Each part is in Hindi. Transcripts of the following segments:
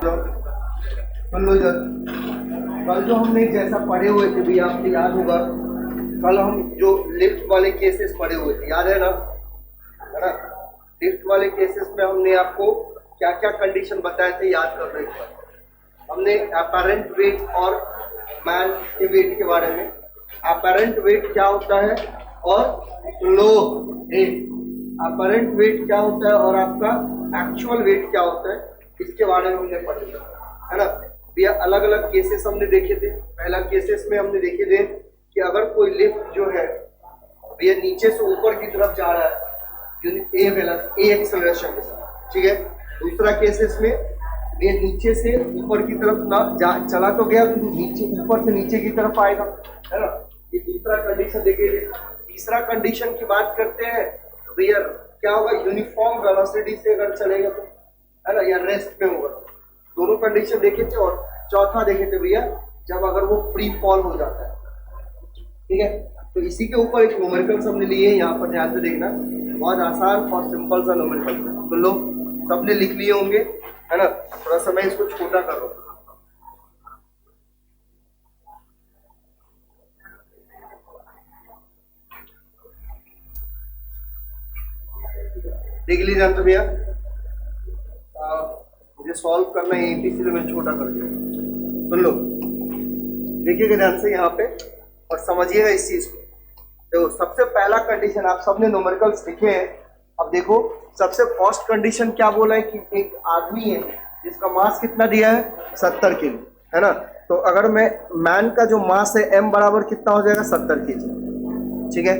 सुन लो इधर। कल जो हमने जैसा पढ़े हुए थे भी, आपको याद होगा, कल हम जो लिफ्ट वाले केसेस पढ़े हुए थे, याद है ना? लिफ्ट वाले केसेस में हमने आपको क्या क्या कंडीशन बताए थे, याद कर रहे थे। हमने अपैरेंट वेट और मैन के वेट के बारे में, अपैरेंट वेट क्या होता है और लो अपैरेंट वेट क्या होता है और आपका एक्चुअल वेट क्या होता है, इसके बारे में हमने पढ़े है ना भैया। अलग अलग केसेस हमने देखे थे। पहला केसेस में हमने देखे थे कि अगर कोई लिफ्ट जो है भैया नीचे से ऊपर की तरफ जा रहा है, यूनिट ए एक्सेलरेशन के साथ, ठीक है। दूसरा केसेस में ये नीचे से ऊपर की तरफ ना चला तो गया, तो नीचे ऊपर से नीचे की तरफ आएगा, है ना। ये दूसरा कंडीशन देखिए। तीसरा कंडीशन की बात करते हैं तो भैया क्या होगा, यूनिफॉर्म वेलोसिटी से अगर चलेगा तो, है ना, या रेस्ट में होगा। दोनों कंडीशन देखे थे। और चौथा देखे थे भैया जब अगर वो फ्री फॉल हो जाता है, ठीक है। तो इसी के ऊपर एक न्यूमेरिकल्स हमने लिए, यहाँ पर ध्यान से देखना, बहुत आसान और सिंपल सा न्यूमेरिकल्स है। सुन लो, सबने लिख लिए होंगे, है ना। थोड़ा सा मैं इसको छोटा कर रहा हूँ। देख लीजिए ध्यान से भैया, मुझे सॉल्व करना है इसलिए मैं छोटा कर दिया। सुन लो, देखिएगा ध्यान से यहाँ पे और समझिएगा इस चीज को। तो सबसे पहला कंडीशन आप सबने न्यूमेरिकल्स लिखे हैं। अब देखो, सबसे फर्स्ट कंडीशन क्या बोला है कि एक आदमी है जिसका मास कितना दिया है, 70 kg, है ना। तो अगर मैं मैन का जो मास है m बराबर कितना हो जाएगा, 70 kg, ठीक है।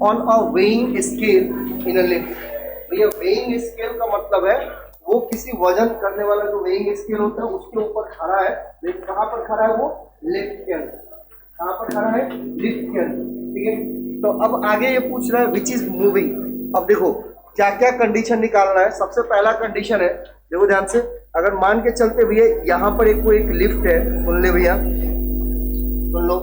On a weighing scale in a lift. भैया वेइंग स्केल का मतलब है वो किसी वजन करने वाला जो वेइंग स्केल होता है उसके ऊपर खड़ा है, लेकिन कहाँ पर खड़ा है वो, लिफ्ट के अंदर। कहाँ पर खड़ा है, लिफ्ट के अंदर, ठीक है। तो अब आगे ये पूछ रहा है विच इज मूविंग। अब देखो क्या क्या कंडीशन निकालना है। सबसे पहला कंडीशन है, देखो ध्यान से, अगर मान के चलते भैया यहाँ पर कोई एक लिफ्ट है, सुन ले भैया, सुन लो,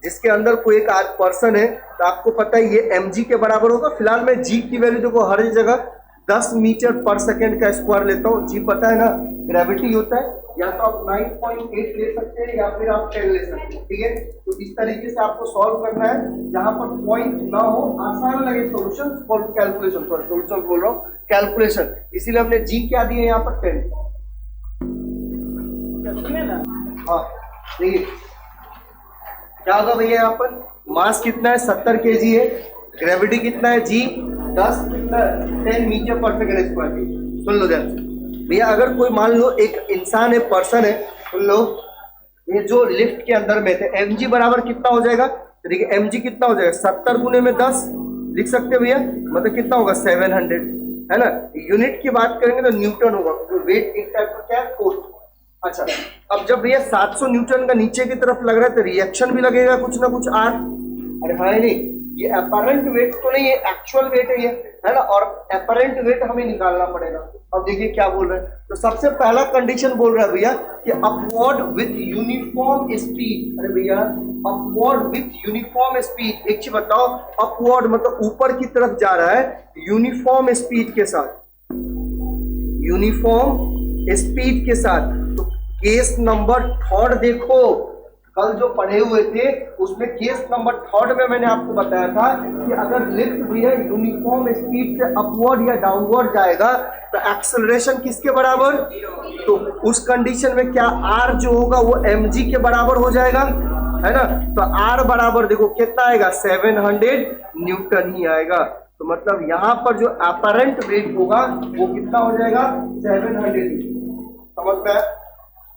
जिसके अंदर कोई एक आज पर्सन है, तो आपको पता है ये mg के बराबर होगा। फिलहाल मैं g की वैल्यू देखो हर जगह 10 मीटर पर सेकेंड का स्क्वायर लेता हूँ। g पता है ना, ग्रेविटी होता है। या तो आप 9.8 ले सकते हैं या फिर आप 10 ले सकते हैं, ठीक है। तो इस तरीके से आपको सॉल्व करना है जहां पर पॉइंट ना हो, आसान लगे solution for calculation, sorry solution बोल रहा हूँ, कैलकुलेशन। इसीलिए हमने g क्या दिए यहाँ पर, 10। हाँ देखिए क्या होगा भैया, यहाँ पर मास कितना है, 70 kg है, ग्रेविटी कितना है, g 10 metre per second square. सुन लो ध्यान से भैया, अगर कोई मान लो एक इंसान है, पर्सन है, सुन लो, ये जो लिफ्ट के अंदर में थे, mg बराबर कितना हो जाएगा, तो देखिए mg कितना हो जाएगा, 70 गुने में 10 लिख सकते हैं भैया, मतलब कितना होगा, 700, है ना। यूनिट की बात करेंगे तो न्यूटन होगा, तो वेट एक टाइप का क्या है, फोर्स। अच्छा, अब जब भैया 700 न्यूटन का नीचे की तरफ लग रहा है तो रिएक्शन भी लगेगा कुछ ना कुछ आर। अरे हाँ नहीं, ये अपैरेंट वेट तो नहीं है, एक्चुअल वेट है ये, है ना। और अपैरेंट वेट हमें निकालना पड़ेगा। अब देखिए क्या बोल रहे हैं। तो सबसे पहला कंडीशन बोल रहा है भैया कि अपवर्ड विथ यूनिफॉर्म स्पीड। अरे भैया अपवर्ड विथ यूनिफॉर्म स्पीड, एक चीज बताओ, अपवर्ड मतलब ऊपर की तरफ जा रहा है यूनिफॉर्म स्पीड के साथ, यूनिफॉर्म स्पीड के साथ। तो केस नंबर थर्ड देखो, कल जो पढ़े हुए थे उसमें केस नंबर थर्ड में मैंने आपको बताया था कि अगर लिफ्ट भैया यूनिफॉर्म स्पीड से अपवर्ड या डाउनवर्ड जाएगा तो एक्सेलरेशन किसके बराबर, तो उस कंडीशन में क्या आर जो होगा वो mg के बराबर हो जाएगा, है ना। तो आर बराबर देखो कितना आएगा, 700 न्यूटन ही आएगा। तो मतलब यहाँ पर जो अपैरेंट वेट होगा वो कितना हो जाएगा, 700। समझ में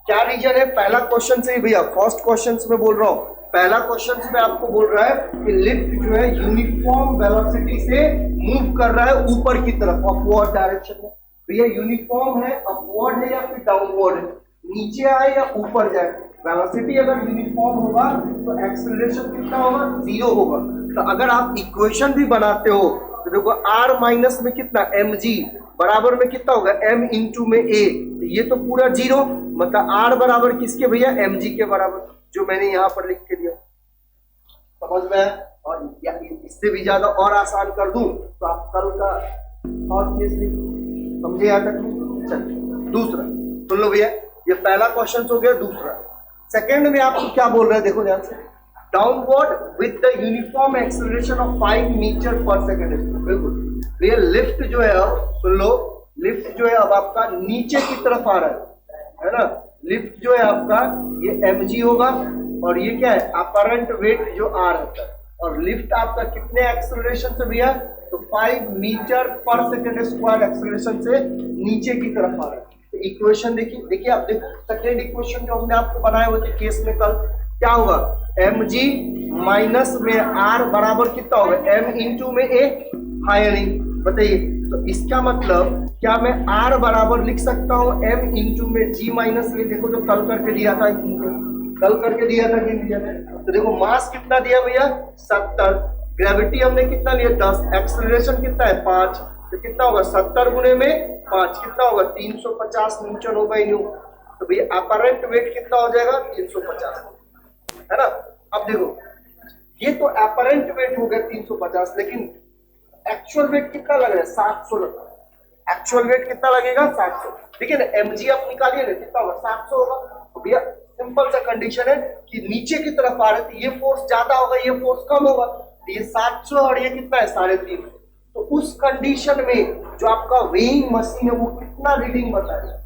क्या रीजन है, पहला क्वेश्चन से ही भैया, फर्स्ट क्वेश्चन में बोल रहा हूँ, पहला क्वेश्चन में आपको बोल रहा है कि लिफ्ट जो है यूनिफॉर्म वेलोसिटी से मूव कर रहा है ऊपर की तरफ, अपवर्ड डायरेक्शन में। भैया यूनिफॉर्म है, अपवर्ड है या फिर डाउनवर्ड है, नीचे आए या ऊपर जाए। वेलोसिटी अगर यूनिफॉर्म होगा तो एक्सेलरेशन कितना होगा, 0 होगा। तो अगर आप इक्वेशन भी बनाते हो तो देखो r माइनस में कितना, mg बराबर में कितना होगा, m इंटू में a, ये तो पूरा 0, मतलब r बराबर किसके भैया, mg के बराबर, जो मैंने यहाँ पर लिख के दिया। समझ में, और इससे भी ज्यादा और आसान कर दूं तो आप कल का और केस समझे यहाँ तक। चलिए दूसरा सुन लो भैया, ये पहला क्वेश्चन हो गया। दूसरा सेकंड में आपको क्या बोल रहे हैं, देखो ध्यान से, downward with the uniform acceleration of 5 meter per second. बिल्कुल ये लिफ्ट जो है, अब सुन लो, लिफ्ट जो है अब आपका नीचे की तरफ आ रहा है ना। लिफ्ट जो है आपका ये mg होगा और ये क्या है, अपरेंट वेट जो r रहता है। और लिफ्ट आपका कितने एक्सेलरेशन से भैया, तो 5 meter per second square acceleration से नीचे की तरफ आ रहा है। तो इक्वेशन देखिए आप देखो, सेकेंड इक्वेशन जो हमने आपको बनाए हुए थे केस में कल, क्या होगा, mg माइनस में r बराबर कितना होगा, m इंटू में a, हाँ या नहीं बताइए। तो इसका मतलब क्या मैं r बराबर लिख सकता हूँ m इंटू में g माइनस ये, देखो जो कल करके दिया था, कल करके दिया था कि दिया था। तो देखो मास कितना दिया भैया 70, ग्रेविटी हमने कितना लिया 10, एक्सेलरेशन कितना है 5, तो कितना होगा 70 गुने में 5 कितना होगा 350 न्यूटन होगा न्यू। तो भैया अपरेंट वेट कितना हो जाएगा 350, है ना। अब देखो ये तो अपरेंट वेट हो गया 350, लेकिन एक्चुअल वेट कितना लग रहा है 700 लग रहा है। एक्चुअल वेट कितना लगेगा 700, ठीक है ना। mg आप निकालिए ना, कितना होगा 700 होगा। तो भैया सिंपल सा कंडीशन है कि नीचे की तरफ आ रहे थे, ये फोर्स ज्यादा होगा ये फोर्स कम होगा। तो ये 700 और ये कितना है 350। तो उस कंडीशन में जो आपका वेइंग मशीन है वो कितना रीडिंग बताएगा,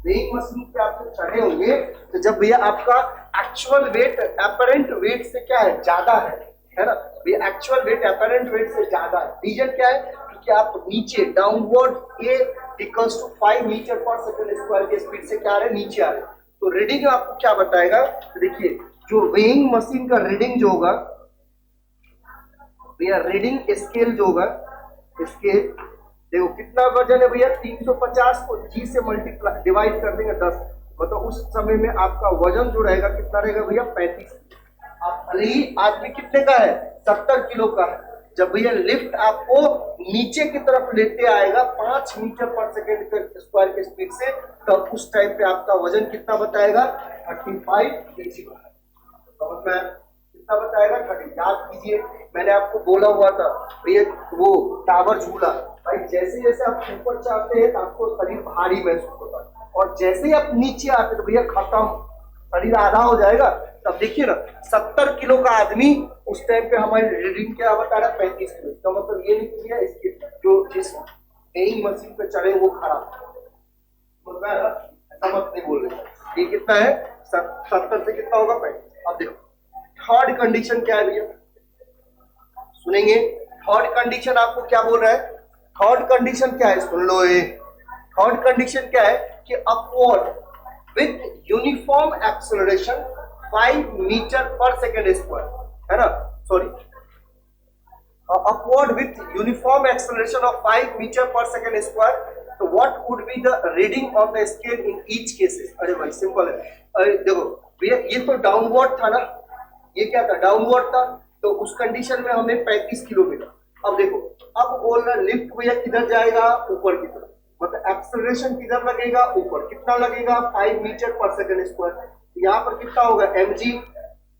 वेइंग मशीन पे आप चढ़े होंगे तो जब भैया आपका एक्चुअल वेट अपरेंट वेट से क्या है ज्यादा है ना। भैया एक्चुअल वेट अपरेंट वेट से ज्यादा है, रीजन क्या है, क्योंकि आप नीचे downward a equals to 5 meter per second square के स्पीड से क्या आ रहे हैं, नीचे आ रहे हैं। तो रीडिंग आपको क्या बताएगा, देखिए जो वेइंग मशीन का रीडिंग जो होगा भैया, रीडिंग स्केल जो होगा, स्केल देखो कितना वजन है भैया 350 को g से मल्टीप्लाई डिवाइड कर देंगे 10, मतलब उस समय में आपका वजन जो रहेगा कितना रहेगा भैया 35। आप भले ही आदमी कितने का है 70 किलो का है, जब भैया लिफ्ट आपको नीचे की तरफ लेते आएगा 5 मीटर पर सेकेंड के स्क्वायर के स्पीड से, तब उस टाइम पे आपका वजन कितना बताएगा 35 kg। समझ में कितना बताएगा 30। याद कीजिए मैंने आपको बोला हुआ था भैया वो टावर झूला, भाई जैसे जैसे आप ऊपर चढ़ते हैं तो आपको शरीर भारी महसूस होता है, और जैसे ही आप नीचे आते तो भैया खत्म, शरीर आधा हो जाएगा। तब देखिए ना 70 किलो का आदमी उस टाइम पे हमारी रीडिंग क्या बता रहा है 35 किलो। इसका मतलब ये नहीं किया इसके जो जिस वेइंग मशीन पे चढ़े वो खराब, ऐसा मत नहीं बोल रहे। ये कितना है 70 से कितना होगा 35। अब देखो थर्ड कंडीशन क्या है भैया, सुनेंगे थर्ड कंडीशन आपको क्या बोल रहा है। थर्ड कंडीशन क्या है, सुन लो ये थर्ड कंडीशन क्या है कि upward with uniform acceleration 5 meter per second square, है ना, sorry upward with uniform acceleration of 5 meter per second square, तो what would be the reading of the scale in each cases. अरे भाई सिंपल है, अरे देखो भैया ये तो डाउनवर्ड था ना, ये क्या था डाउनवर्ड था, तो उस कंडीशन में हमें 35 किलो मिला। अब देखो अब बोल रहा लिफ्ट भैया किधर जाएगा ऊपर की तरफ, मतलब एक्सेलरेशन किधर लगेगा ऊपर, कितना लगेगा 5 मीटर पर सेकंड स्क्वायर। यहाँ पर कितना होगा mg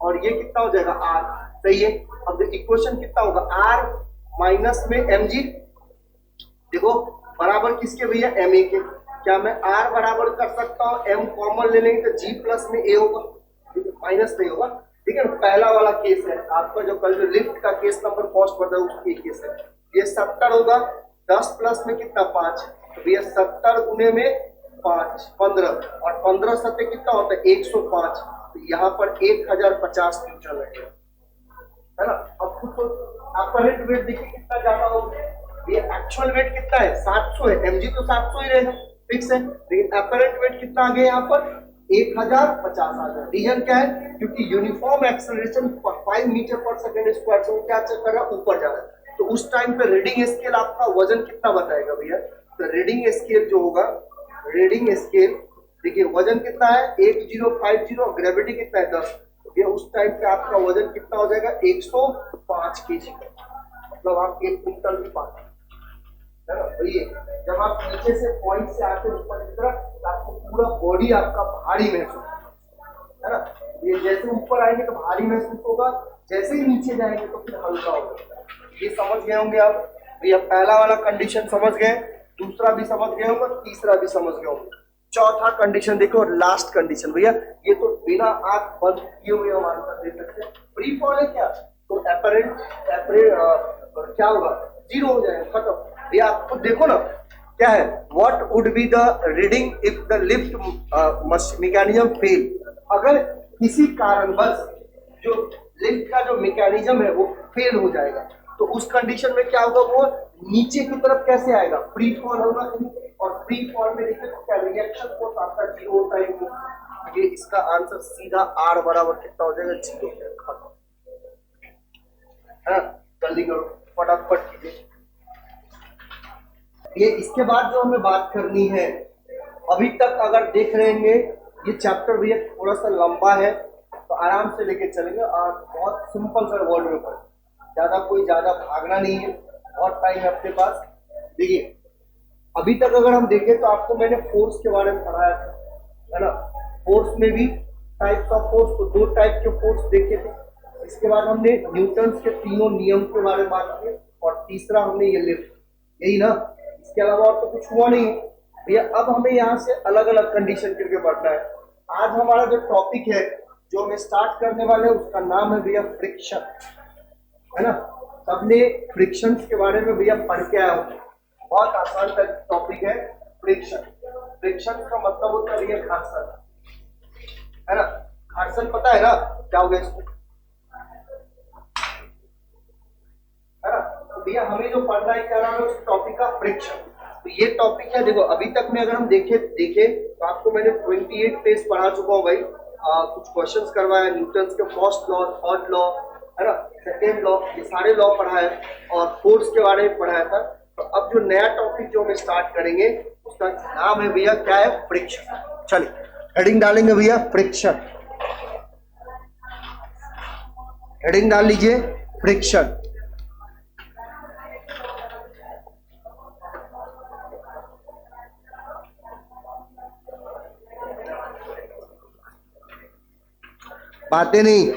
और ये कितना हो जाएगा r, सही है। अब इक्वेशन कितना होगा r माइनस में mg, देखो बराबर किसके भैया ma के। क्या मैं r बराबर कर सकता हूँ, m कॉमन ले लेंगे तो g प्लस में a होगा, माइनस नहीं होगा, ठीक है। पहला वाला केस है आपका जो कल जो लिफ्ट का केस नंबर फर्स्ट बताया उसकी केस है। ये 70 होगा, 10 प्लस में कितना 5, तो भैया 70 गुने में 5 15 और 15 सत्ते कितना होता है 105, तो यहाँ पर 1050 न्यूटन लगेगा, है ना। अब खुद अपरेंट वेट देखिए कितना ज्यादा होगा, ये एक्चुअल वेट कितना है 700 है, mg तो 700 ही रहेगा फिक्स है, लेकिन अपरेंट वेट कितना आ गया यहाँ पर 1050 आ गया। रीजन क्या है, क्योंकि uniform acceleration 5 meter per second square से क्या चल रहा है ऊपर जा रहा है। तो उस टाइम पे रीडिंग स्केल आपका वजन कितना बताएगा भैया, तो रीडिंग स्केल जो होगा, रीडिंग स्केल देखिए वजन कितना है 1050, ग्रेविटी कितना है 10, तो ये उस टाइम पे आपका वजन कितना हो जाएगा 105 केजी का, मतलब आप 1 क्विंटल भी पाते है ना। तो ये जब आप नीचे से पॉइंट से आते हैं ऊपर की तरफ तो आपको पूरा बॉडी आपका भारी महसूस है ना। ये जैसे ऊपर आएंगे तो भारी महसूस होगा, जैसे ही नीचे जाएंगे तो फिर हल्का होगा। ये समझ गए होंगे आप, ये पहला वाला कंडीशन समझ गए, दूसरा भी समझ गए होंगे, तीसरा भी समझ गए होंगे। चौथा कंडीशन देखो, लास्ट कंडीशन भैया, ये तो बिना आंख बंद किए हुए हम आंसर दे सकते हैं। फ्री फॉल है क्या, तो एपरेंट क्या होगा, जीरो हो जाएगा, खत्म। भैया आप खुद देखो ना क्या है, what would be the reading if the lift mechanism fail. अगर किसी कारणवश जो लिफ्ट का जो मैकेनिज्म है वो फेल हो जाएगा, तो उस कंडीशन में क्या होगा, वो नीचे की तरफ कैसे आएगा, फ्री फॉल होगा। और फ्री फॉल में देखिए तो क्या रिएक्शन फोर्स आपका जीरो होता है। ये इसका आंसर सीधा आर बराबर कितना हो जाएगा, जीरो। है ना, जल्दी करो, फटाफट कीजिए। ये इसके बाद जो हमें बात करनी है, अभी तक अगर देख रहे हैं ये चैप्टर भैया थोड़ा सा लंबा है, तो आराम से लेके चलेंगे और बहुत सिंपल सा वर्ड में पढ़ें, ज्यादा भागना नहीं है और टाइम है अपने पास। देखिए अभी तक अगर हम देखें तो आपको मैंने फोर्स के बारे में पढ़ाया था, है ना। फोर्स में भी टाइप्स ऑफ फोर्स, तो दो टाइप के फोर्स देखे थे। इसके बाद हमने न्यूटन्स के तीनों नियम के बारे में बात की, और तीसरा हमने ये लिफ्ट, यही ना, इसके अलावा और तो कुछ हुआ नहीं है भैया। अब हमें यहाँ से अलग अलग कंडीशन करके बढ़ना है। आज हमारा जो टॉपिक है जो हमें स्टार्ट करने वाले हैं उसका नाम है भैया फ्रिक्शन, है ना। सबने फ्रिक्शन के बारे में भैया पढ़ के आया होगा, बहुत आसान टॉपिक है फ्रिक्शन। फ्रिक्शन का मतलब होता है घर्षण, है ना। घर्षण पता है ना क्या होगा इसमें, है ना। तो भैया हमें जो पढ़ना है क्या नाम है उस टॉपिक का, फ्रिक्शन। तो ये टॉपिक है, देखो अभी तक में अगर हम देखे तो आपको मैंने 28 पेज पढ़ा चुका हूँ भाई। कुछ क्वेश्चंस करवाया, न्यूटन्स के फर्स्ट लॉ, थर्ड लॉ, है ना, सेकेंड लॉ, ये सारे लॉ पढ़ाए और फोर्स के बारे में पढ़ाया था। तो अब जो नया टॉपिक जो हम स्टार्ट करेंगे उसका नाम है भैया क्या है, फ्रिक्शन। चलिए हेडिंग डालेंगे भैया फ्रिक्शन, हेडिंग डाल लीजिए फ्रिक्शन। बातें नहीं,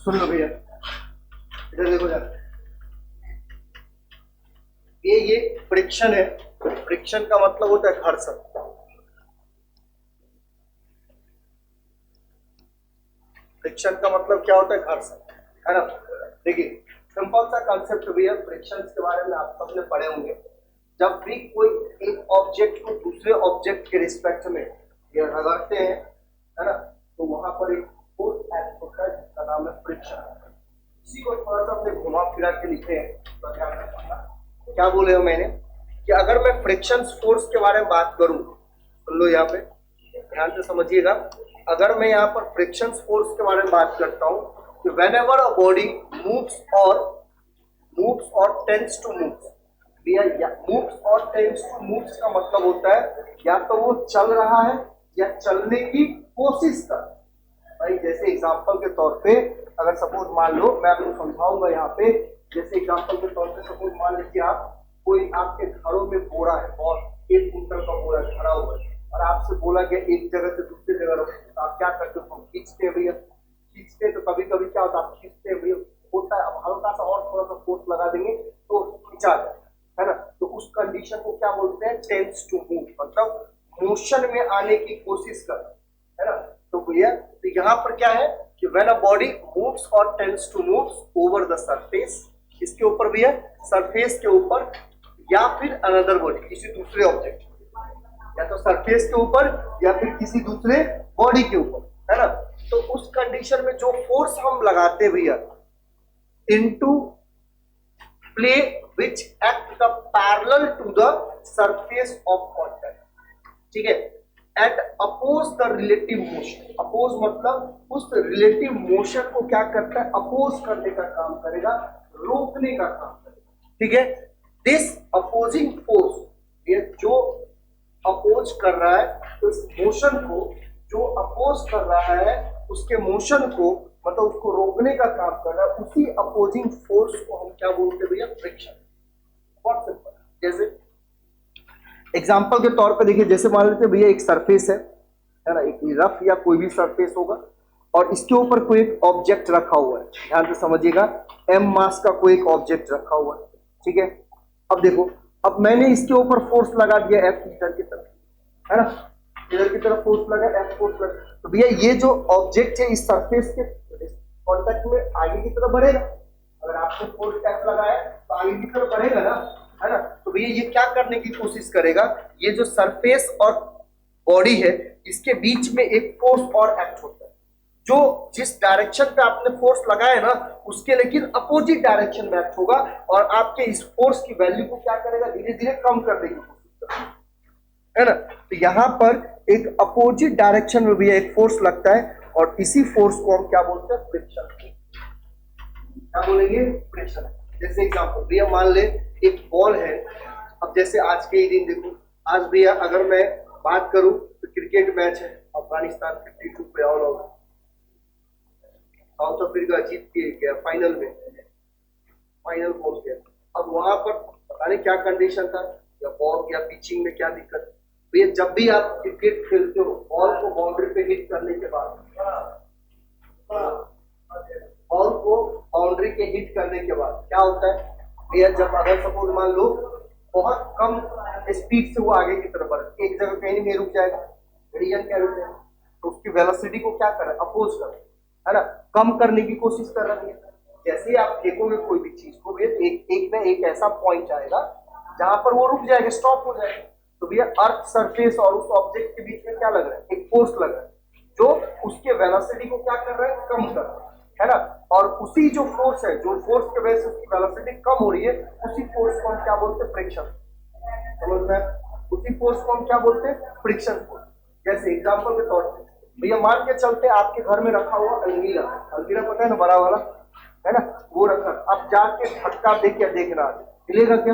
सुन लो भैया, इधर देखो जरा, ये फ्रिक्शन है। फ्रिक्शन का मतलब होता है घर्षण। फ्रिक्शन का मतलब क्या होता है? घर्षण, है ना। देखिए सिंपल सा कंसेप्ट भैया, फ्रिक्शन के बारे में आप सबने पढ़े होंगे। जब भी कोई एक ऑब्जेक्ट को दूसरे ऑब्जेक्ट के रिस्पेक्ट में ये रगड़ते हैं, है ना, तो वहां पर एक फोर्स एक्ट होता है जिसका नाम है फ्रिक्शन। इसी को थोड़ा सा अपने घुमा फिरा के लिखे हैं तो ध्यान रखना। क्या बोले हो मैंने कि अगर मैं फ्रिक्शन फोर्स के बारे में बात करूं, सुन लो यहाँ पे ध्यान से समझिएगा। अगर मैं यहाँ पर फ्रिक्शन फोर्स के बारे में बात करता हूं कि whenever a body moves or tends to move, या moves और tends to moves का मतलब होता है या तो वो चल रहा है या चलने की कोशिश कर। भाई जैसे एग्जांपल के तौर पे अगर सपोज मान लो, मैं आपको समझाऊंगा यहाँ पे, जैसे एग्जांपल के तौर पे सपोज मान लीजिए आप, कोई आपके घरों में बोरा है और 1 कुंटल का बोरा खड़ा हुआ है और आपसे बोला गया एक जगह से दूसरी जगह रखो, तो आप क्या करते हो? खींचते हैं भैया, खींचते तो कभी कभी क्या होता है, आप खींचते हैं भैया, होता है अब हल्का सा और थोड़ा सा फोर्स लगा देंगे तो खींचा जाए, है ना। तो उस कंडीशन को क्या बोलते हैं? टेंस टू मूव, मतलब मोशन में आने की कोशिश कर, है ना। तो भैया तो यहाँ पर क्या है कि व्हेन अ बॉडी मूव्स और tends to moves over the surface, इसके ऊपर भैया सरफेस के ऊपर या फिर अनदर बॉडी, किसी दूसरे ऑब्जेक्ट, या तो सरफेस के ऊपर या फिर किसी दूसरे बॉडी के ऊपर, है ना। तो उस कंडीशन में जो फोर्स हम लगाते हैं भैया, into play which act the parallel to the surface of contact, ठीक है, and oppose the relative motion. Oppose मतलब उस रिलेटिव मोशन को क्या करता है? अपोज करने का काम करेगा, रोकने का काम करेगा, ठीक है। दिस अपोजिंग फोर्स, ये जो अपोज कर रहा है तो इस मोशन को, जो अपोज कर रहा है उसके मोशन को, मतलब उसको रोकने का काम कर रहा है, उसी अपोजिंग फोर्स को हम क्या बोलते हैं भैया? फ्रिक्शन। बहुत सिंपल। जैसे एग्जांपल के तौर पे देखिए, जैसे मान लेते भैया एक सरफेस है ना, एक रफ या कोई भी सरफेस होगा और इसके ऊपर कोई एक ऑब्जेक्ट रखा हुआ है, ध्यान से समझिएगा, m मास का कोई एक ऑब्जेक्ट रखा हुआ है, ठीक है। अब देखो, अब मैंने इसके ऊपर फोर्स लगा दिया F इधर की तरफ, है ना, इधर की तरफ फोर्स लगा, F फोर्स लगा, तो भैया ये जो ऑब्जेक्ट है इस सरफेस के कांटेक्ट में आगे की तरफ बढ़ेगा। अगर आपने फोर्स F लगाया तो आगे की तरफ बढ़ेगा ना, है ना। तो भैया ये क्या करने की कोशिश करेगा? ये जो सरफेस और बॉडी है इसके बीच में एक फोर्स और एक्ट होता है, जो जिस डायरेक्शन पे आपने फोर्स लगाया ना उसके लेकिन अपोजिट डायरेक्शन में एक्ट होगा और आपके इस फोर्स की वैल्यू को क्या करेगा? धीरे धीरे कम कर देगी, है ना। तो यहाँ पर एक अपोजिट डायरेक्शन में भी एक फोर्स लगता है और इसी फोर्स को हम क्या बोलते हैं? फ्रिक्शन। क्या बोलेंगे? फ्रिक्शन। जैसे एग्जांपल भैया मान ले एक बॉल है, अब जैसे आज के ही दिन देखो, आज भैया अगर मैं बात करूं तो क्रिकेट मैच है, अफगानिस्तान 52 पे ऑल आउट, साउथ अफ्रीका जीत के गया फाइनल में, फाइनल पहुंच गया। अब वहां पर पता नहीं क्या कंडीशन था, या बॉल या पिचिंग में क्या दिक्कत। भैया जब भी आप क्रिकेट खेलते हो, बॉल को बाउंड्री पे हिट करने के बाद, बॉल को बाउंड्री के हिट करने के बाद क्या होता है भैया? जब अगर सपोज मान लो बहुत कम स्पीड से वो आगे की तरफ बढ़े, एक जगह कहीं नहीं रुक जाएगा, रीजन क्या रुक जाएगा, तो उसकी वेलोसिटी को क्या करे? अपोज कर, है ना, कम करने की कोशिश कर रही है। जैसे ही आप फेंकोगे कोई भी चीज को भैया, एक ना एक ऐसा पॉइंट आएगा जहां पर वो रुक जाएगा, स्टॉप हो जाएगा। तो भैया अर्थ सरफेस और उस ऑब्जेक्ट के बीच में क्या लग रहा है? एक फोर्स लग रहा है जो उसके वेलोसिटी को क्या कर रहा है? कम कर रहा है ना। और उसी जो फोर्स है, जो फोर्स के वजह से उसकी वेलोसिटी कम हो रही है, उसी फोर्स को हम क्या बोलते हैं? फ्रिक्शन। समझ में? उसी फोर्स को हम क्या बोलते हैं? Friction force. जैसे एग्जांपल के तौर पे भैया मान के चलते आपके घर में रखा हुआ अलमीरा, अलमीरा पता है ना, बड़ा वाला, है ना, वो रखा, अब जाके धक्का दे क्या देखना, हिलेगा क्या?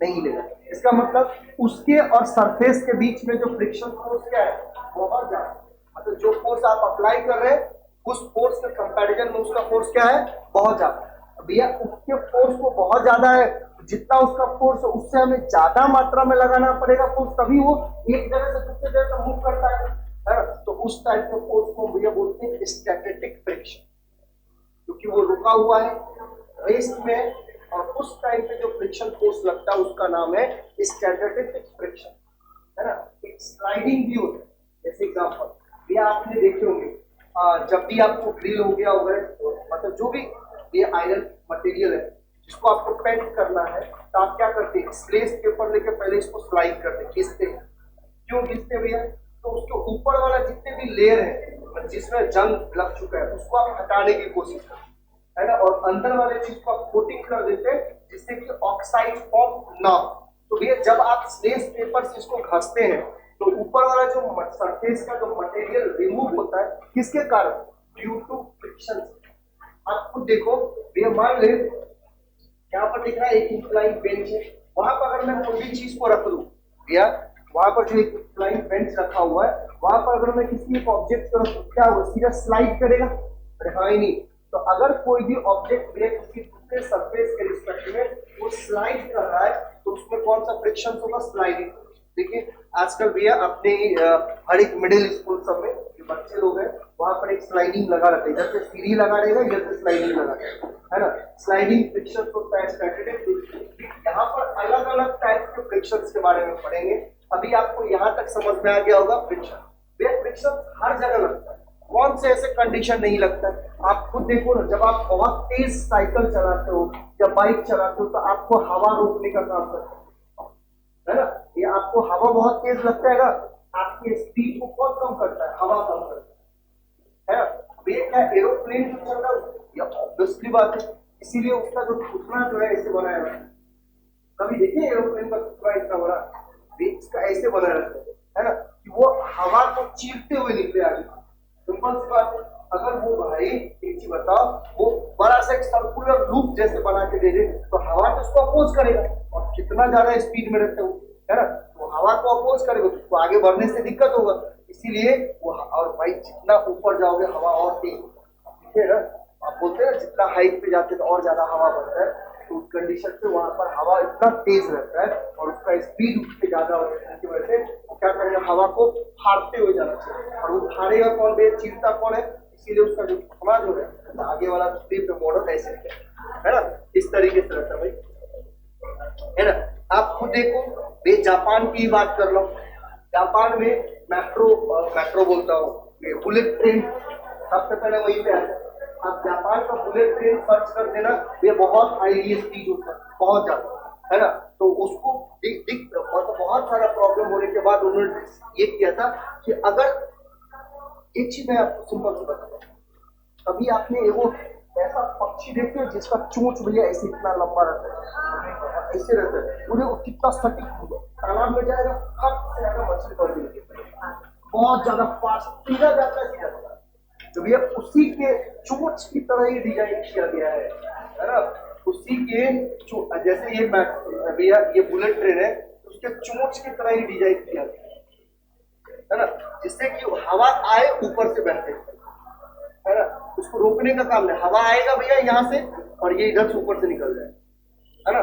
नहीं हिलेगा। इसका मतलब उसके और सरफेस के बीच में जो फ्रिक्शन फोर्स क्या है? बहुत ज्यादा। मतलब जो फोर्स आप अप्लाई कर रहे हैं उस फोर्स के कंपैरिजन में उसका फोर्स क्या है? बहुत ज्यादा। भैया उसके फोर्स को बहुत ज्यादा है, जितना उसका फोर्स है उससे हमें ज्यादा मात्रा में लगाना पड़ेगा फोर्स, तभी वो एक जगह से दूसरी जगह तक मूव करता है। तो उस टाइप के फोर्स को भैया बोलते हैं स्टैटिक फ्रिक्शन। कि वो रुका हुआ है, रेस्ट में है, और उस टाइम पे जो फ्रिक्शन फोर्स लगता है उसका नाम है स्टैटिक फ्रिक्शन, है ना। एक स्लाइडिंग भी होता है, जैसे एग्जांपल ये आपने देखे होंगे, जब भी आपको ड्रिल हो गया होगा, तो मतलब जो भी ये आयरन मटेरियल है जिसको आपको पेंट करना है, तो आप क्या करते हैं, स्लेज पेपर लेके पहले इसको स्लाइड करते हैं, खींचते हैं। क्यों खींचते हैं भैया, तो उसके ऊपर वाला जितने भी लेयर है जिसमें जंग लग चुका है उसको आप हटाने की कोशिश करते हैं, है ना, और अंदर वाले चीज को आप कोटिंग कर देते हैं जिससे कि ऑक्साइड फॉर्म ना हो। तो भैया जब आप स्लेज पेपर से इसको घसते हैं तो ऊपर वाला जो सरफेस का जो मटेरियल रिमूव होता है, किसके कारण, ड्यू टू फ्रिक्शन। आप खुद देखो भैया, मान ले यहाँ पर दिख रहा है एक इंक्लाइन बेंच है, वहां पर अगर मैं कोई भी चीज को रख दूं भैया, वहां पर जो एक इंक्लाइन बेंच रखा हुआ है वहां पर अगर मैं किसी एक ऑब्जेक्ट को रखूं, क्या होगा, सीधा स्लाइड करेगा, अरे हाँ ही नहीं। तो अगर कोई भी ऑब्जेक्ट भैया किसी दूसरे सरफेस के रिस्पेक्ट में वो स्लाइड कर रहा है तो उसमें कौन सा फ्रिक्शन होगा, स्लाइडिंग। देखिए आजकल भैया अपने हर एक मिडिल स्कूल सब में जो बच्चे लोग हैं वहां पर एक स्लाइडिंग लगा रहता है, इधर से सीढ़ी लगा रहेगा, इधर से स्लाइडिंग लगा रहेगा, है ना। स्लाइडिंग फ्रिक्शन होता है स्टैटिक। यहाँ पर अलग अलग टाइप के फ्रिक्शंस के बारे में पढ़ेंगे। अभी आपको यहाँ तक समझ में आ गया होगा फ्रिक्शन। भैया फ्रिक्शन हर जगह लगता है, कौन से ऐसे कंडीशन नहीं लगता है। आप खुद देखो ना, जब आप बहुत तेज साइकिल चलाते हो या बाइक चलाते हो तो आपको हवा रोकने का काम करता है ना। ये आपको हवा बहुत तेज लगता है ना, आपकी स्पीड को कौन कम करता है, हवा कम करता है ना। ये क्या एरोप्लेन जो चल रहा है, ये ऑब्वियसली बात है, इसीलिए उसका जो घुटना जो है ऐसे बनाया हुआ है। कभी देखिए एरोप्लेन का घुटना इतना बड़ा, इसका ऐसे बनाया रहता है ना, कि वो हवा को चीरते हुए निकले आगे। सिंपल सी बात है। अगर वो भाई एक चीज बताओ, वो बड़ा सा एक सर्कुलर लूप जैसे बना के दे दे तो हवा तो उसको अपोज करेगा, और कितना ज्यादा स्पीड में रहता है ना, तो हवा को अपोज करेगा तो उसको आगे बढ़ने से दिक्कत होगा। इसीलिए वो, और भाई जितना ऊपर जाओगे हवा और तेज, ठीक है ना। आप बोलते हैं ना जितना हाइट पे जाते तो और ज्यादा हवा बढ़ता है, तो उस कंडीशन से वहां पर हवा इतना तेज रहता है और उसका स्पीड उससे ज्यादा होने की वजह से क्या करेगा, हवा को फाड़ते हुए जाना चाहिए, और वो फाड़ेगा कौन, बे चीरता कौन है, इसीलिए उसका जो घुटना जो है आगे वाला स्लीप मॉडल ऐसे है ना, इस तरीके से रहता है भाई, है ना। आप खुद देखो बे, जापान की बात कर लो, जापान में मेट्रो बोलता हूँ, बुलेट ट्रेन सबसे पहले वहीं पे आता है। आप जापान का बुलेट ट्रेन सर्च कर देना, ये बहुत हाईली स्पीड होता है, बहुत ज्यादा, है ना। तो उसको दिख और तो बहुत सारा प्रॉब्लम होने के बाद उन्होंने ये किया था कि अगर एक चीज मैं आपको सिंपल से बताऊं, कभी आपने वो ऐसा पक्षी देखते हो जिसका चोंच भैया ऐसे इतना लंबा रहता है, ऐसे रहता है, उन्हें कितना सटीक होगा, तालाब में जाएगा फट से ज्यादा मछली पड़ गई, बहुत ज्यादा फास्ट सीधा जाता है, सीधा जाता है। तो भैया उसी के चोंच की तरह ही डिजाइन किया गया है ना। उसी के जैसे ये भैया ये बुलेट ट्रेन है, उसके चोंच की तरह ही डिजाइन किया गया है ना, जिससे कि हवा आए ऊपर से बहते, है ना। उसको रोकने का काम नहीं, हवा आएगा भैया यहाँ से और ये इधर से ऊपर से निकल जाए, है ना।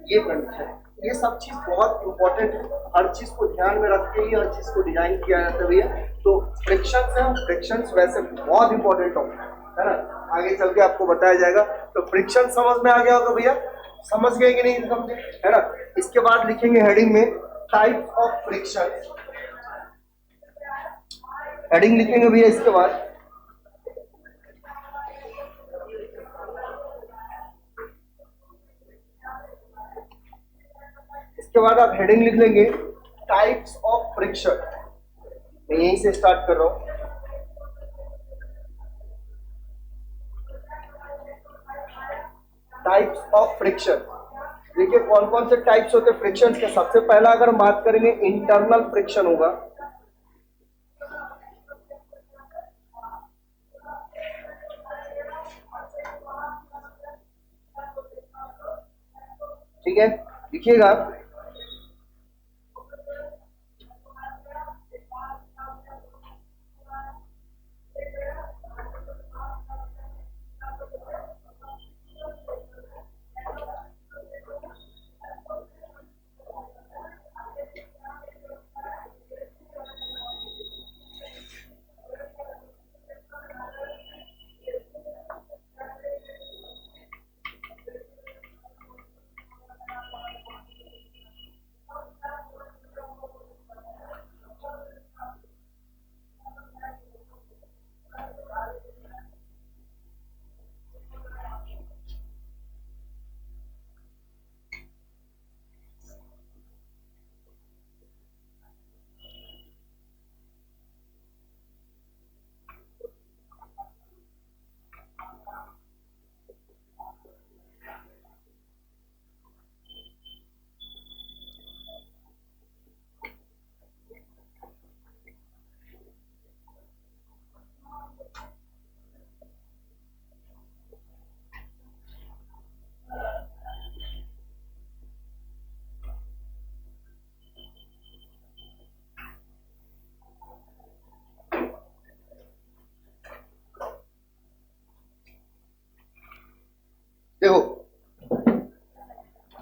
ये कंडीशन, ये सब चीज बहुत इंपॉर्टेंट है, हर चीज को ध्यान में रख के ही हर चीज को डिजाइन किया जाता है भैया। तो फ्रिक्शन है, फ्रिक्शन वैसे बहुत इंपॉर्टेंट टॉपिक है ना, आगे चल के आपको बताया जाएगा। तो फ्रिक्शन समझ में आ गया होगा भैया, समझ गए कि नहीं समझे, है ना। इसके बाद लिखेंगे हेडिंग में टाइप्स ऑफ फ्रिक्शन, हेडिंग लिखेंगे भैया इसके बाद, इसके बाद आप हेडिंग लिख लेंगे टाइप्स ऑफ फ्रिक्शन। मैं यहीं से स्टार्ट कर रहा हूं। टाइप्स ऑफ फ्रिक्शन, देखिए कौन कौन से टाइप्स होते हैं फ्रिक्शन के। सबसे पहला अगर बात करेंगे इंटरनल फ्रिक्शन होगा, ठीक है, लिखिएगा।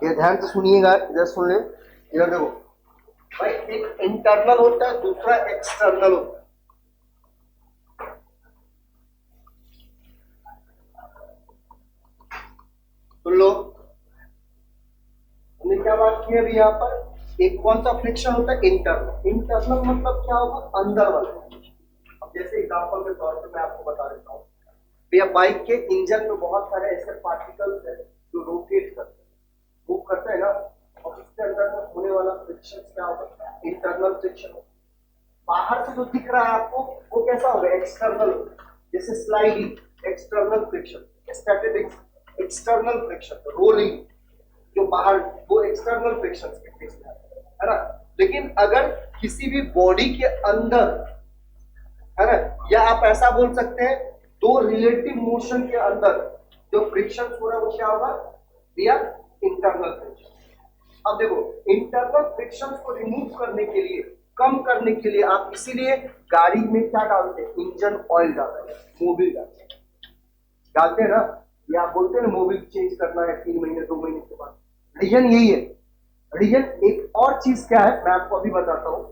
ये ध्यान से सुनिएगा, इधर सुन ले, इधर देखो भाई, एक इंटरनल होता है, दूसरा एक्सटर्नल होता है। सुन लो, हमने क्या बात की अभी यहाँ पर, एक कौन सा फ्रिक्शन होता है, इंटरनल। इंटरनल मतलब क्या होगा, अंदर वाला। अब जैसे एग्जांपल के तौर पे मैं आपको बता देता हूँ भैया, बाइक के इंजन में बहुत सारे ऐसे पार्टिकल्स है जो रोटेट करते हैं, मूव करते हैं ना, और उसके अंदर में होने वाला फ्रिक्शन क्या होगा, इंटरनल फ्रिक्शन होगा। बाहर से जो दिख रहा है आपको वो कैसा होगा, एक्सटर्नल होगा। जैसे sliding external friction, statics external friction, rolling जो बाहर, वो एक्सटर्नल फ्रिक्शन है ना। लेकिन अगर किसी भी बॉडी के अंदर है ना, या आप ऐसा बोल सकते हैं दो रिलेटिव मोशन के अंदर जो फ्रिक्शन हो रहा है वो क्या होगा भैया, इंटरनल फ्रिक्शन। अब देखो, इंटरनल फ्रिक्शन को रिमूव करने के लिए, कम करने के लिए आप इसीलिए गाड़ी में क्या डालते हैं, इंजन ऑयल डालते हैं, मोबिल डालते हैं ना, या आप बोलते हैं मोबिल चेंज करना है 3 महीने 2 महीने के बाद। रीजन यही है। रीजन एक और चीज क्या है मैं आपको अभी बताता हूं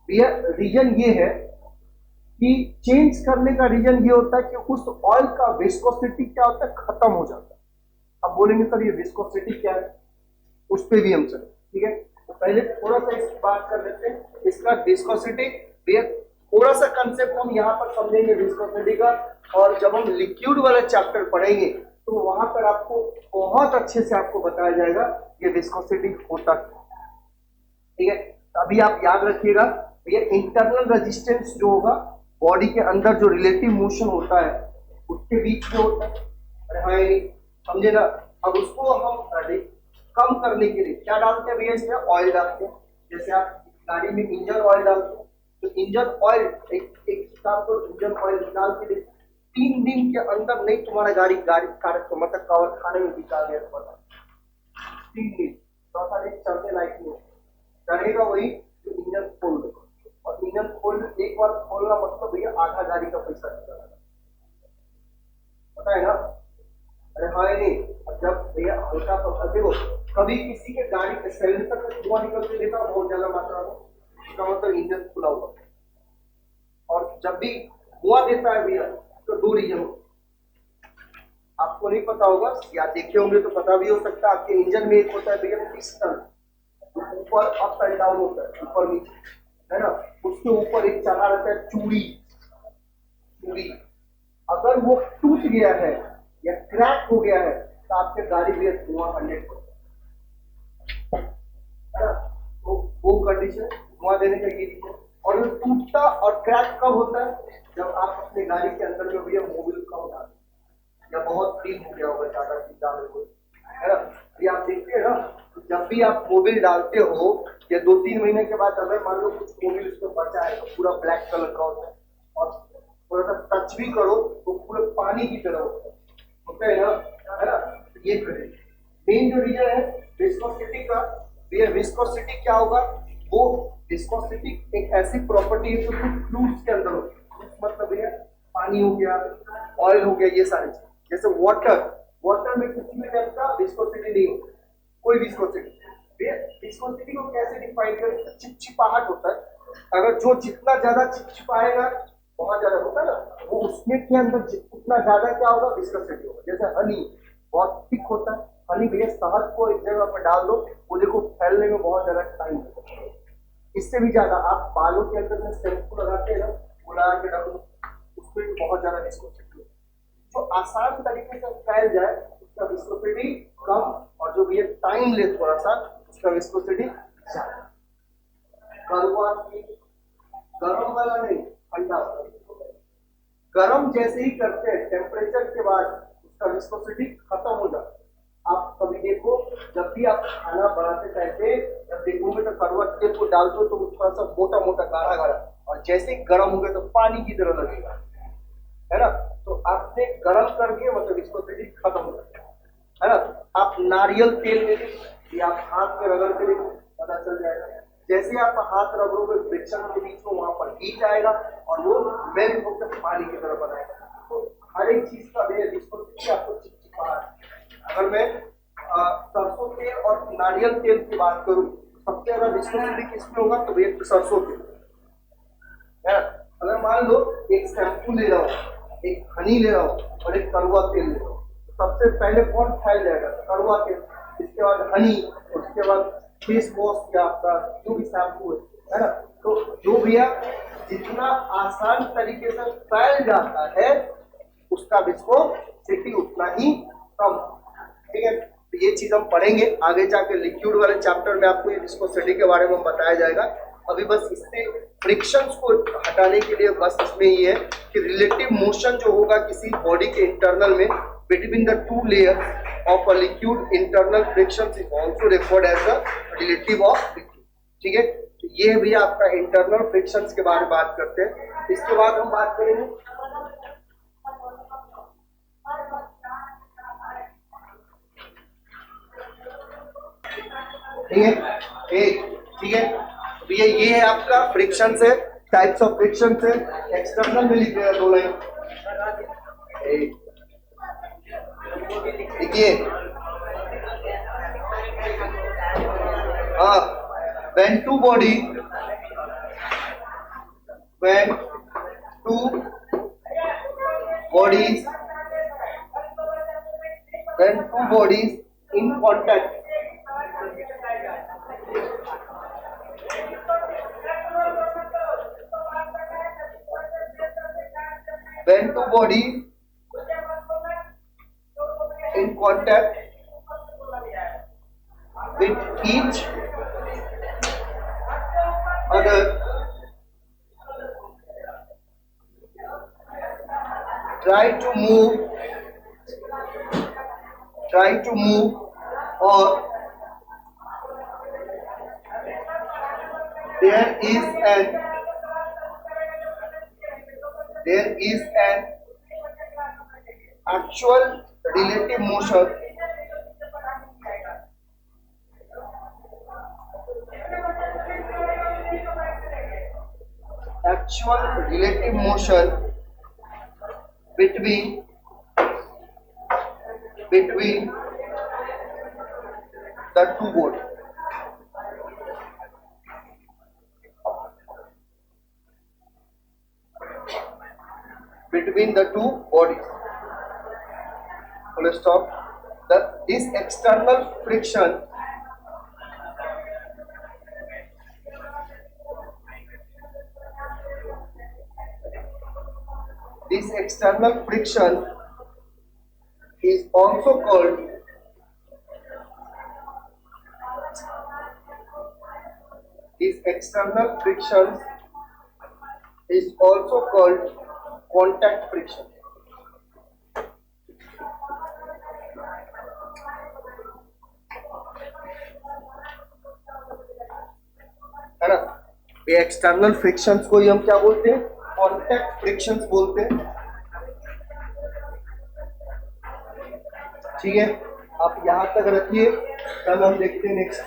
भैया। रीजन ये है कि चेंज करने का रीजन ये होता है कि उस ऑयल का विस्कोसिटी क्या होता है, खत्म हो जाता है। अब बोलेंगे सर ये विस्कोसिटी क्या है, उस पर भी हम चले, ठीक है। तो पहले थोड़ा सा इसकी बात कर लेते हैं। इसका विस्कोसिटी भैया, थोड़ा सा कंसेप्ट हम यहाँ पर समझेंगे विस्कोसिटी का, और जब हम लिक्विड वाला चैप्टर पढ़ेंगे तो वहां पर आपको बहुत अच्छे से आपको बताया जाएगा ये विस्कोसिटी होता क्या, ठीक है। अभी आप याद रखिएगा भैया, इंटरनल रेजिस्टेंस जो होगा बॉडी के अंदर, जो रिलेटिव मोशन होता है उसके बीच में होता है, अरे हाँ समझे ना। अब उसको हम कम करने के लिए क्या डालते हैं भैया, इसमें ऑयल डालते हैं। जैसे आप गाड़ी में इंजन ऑयल डालते हैं, तो इंजन ऑयल एक काम करो, इंजन ऑयल डाल के देखो 3 दिन के अंदर नहीं तुम्हारा गाड़ी मतलब कवर खाने में बिका गया, तो 3 दिन चौथा दिन चलने लायक नहीं चढ़ेगा, वही जो इंजन खोल दो। और इंजन खोल, एक बार खोलना मतलब भैया आधा गाड़ी का पैसा निकल, पता है ना। अरे हाँ नहीं, जब भैया हल्का सा देखो, कभी किसी के गाड़ी के सिलेंडर से धुआं निकलते देखा बहुत ज्यादा मात्रा में, इसका मतलब इंजन खुला हुआ। और जब भी धुआं देता है भैया तो 2 रीजन हो, आपको नहीं पता होगा या देखे होंगे तो पता भी हो सकता है। आपके इंजन में एक होता है भैया पिस्टन, ऊपर अप एंड डाउन होता है, ऊपर नीचे, है ना। उसके ऊपर एक चला रहता है चूड़ी। अगर वो टूट गया है या क्रैक हो गया है तो आपके गाड़ी भी धुआं 100%, है ना। तो वो कंडीशन धुआं देने का ये रीजन। और वो टूटता और क्रैक कब होता है, जब आप अपने गाड़ी के अंदर में भैया मोबिल कम डालें, या बहुत क्लीन हो गया होगा ज्यादा चीज डाले हुए, है ना। ये आप देखते हैं ना, जब भी आप मोबिल डालते हो या 2-3 महीने के बाद अगर मान लो कुछ मोबिल उसमें बचा है तो पूरा ब्लैक कलर का होता है, और थोड़ा सा टच भी करो तो पूरे पानी की तरह होता है ना, है ना। ये मेन जो रीजन है विस्कोसिटी का, ये विस्कोसिटी क्या होगा, वो विस्कोसिटी एक ऐसी प्रॉपर्टी है जो फ्लूइड्स के अंदर होती है, मतलब ये पानी हो गया, ऑयल हो गया, ये सारी चीज। जैसे वाटर में किसी भी टाइप का विस्कोसिटी नहीं होती, कोई विस्कोसिटी। विस्कोसिटी को कैसे डिफाइन करें, चिपचिपाहट होता है। अगर जो जितना ज्यादा चिपचिपाएगा, बहुत ज्यादा होता है ना, वो उसमें के अंदर उतना ज्यादा क्या होगा, विस्कोसिटी होगा। जैसे हनी बहुत थिक होता है, हनी भैया शहद को एक जगह पर डाल दो, वो देखो फैलने में बहुत ज्यादा टाइम लगता है। इससे भी ज्यादा आप बालों के अंदर में शैम्पू लगाते हैं ना, वो लगा के डालो, उसमें भी बहुत ज्यादा विस्कोसिटी है। जो आसान तरीके से फैल जाए उसका विस्कोसिटी कम, और जो ये टाइम ले थोड़ा सा उसका विस्कोसिटी ज्यादा। गर्म वाला नहीं, ठंडा वाला। गर्म जैसे ही करते हैं टेम्परेचर के बाद उसका विस्कोसिटी खत्म हो जाता है। आप कभी देखो, जब भी आप खाना बनाते टाइम जब देखोगे तो करवट तेल को डालते हो तो थोड़ा सा मोटा मोटा गाढ़ा गाढ़ा, और जैसे ही गर्म हो गया तो पानी की तरह लगेगा, है ना। तो आपने गर्म करके मतलब विस्कोसिटी खत्म हो जाता है ना। आप नारियल तेल में भी आप हाथ में रगड़ के पता चल जाएगा, जैसे आप हाथ रगड़ोगे फ्रिक्शन के बीच में वहां पर हीट आएगा और वो मेल्ट होकर पानी की तरह बनाएगा। तो हर एक चीज का विस्कोसिटी आपको चिपचिपाहट। अगर मैं सरसों तेल और नारियल तेल की बात करूं, सबसे ज्यादा विस्कोसिटी किसमें होगा? तो भैया सरसों तेल है। अगर मान लो एक शैम्पू ले रहा हूँ, एक हनी ले रहा हूँ और एक कड़वा तेल ले रहा हूँ, तो सबसे पहले कौन फैल जाएगा? कड़वा तेल, इसके बाद हनी, उसके बाद फेस वॉश या आपका जो भी शैम्पू है ना। तो जो भैया जितना आसान तरीके से फैल जाता है उसका विस्कोसिटी उतना ही कम, ठीक है। तो ये चीज हम पढ़ेंगे आगे जाके लिक्विड वाले चैप्टर में, आपको ये विस्कोसिटी के बारे में बताया जाएगा। अभी बस इससे फ्रिक्शंस को हटाने के लिए बस इसमें ये है कि रिलेटिव मोशन जो होगा किसी बॉडी के इंटरनल में between the two layer of a liquid, internal frictions is also referred as the relative of liquid, ठीक है। तो ये भी आपका इंटरनल फ्रिक्शंस के बारे में बात करते हैं। इसके बाद हम बात करेंगे ठीक है, ठीक है। भैया ये है आपका फ्रिक्शन है, टाइप्स ऑफ फ्रिक्शन है। एक्सटर्नल में लिख रहे 2 लाइन, देखिए हाँ, when two bodies in contact, when two bodies in contact with each other, try to move or there is an actual relative motion between the two bodies. Between the two bodies. Full stop. This external friction is also called contact friction. है ना। ये एक्सटर्नल फ्रिक्शंस को ही हम क्या बोलते हैं? कॉन्टैक्ट फ्रिक्शंस बोलते हैं, ठीक है। आप यहां तक रखिए, कल हम देखते हैं नेक्स्ट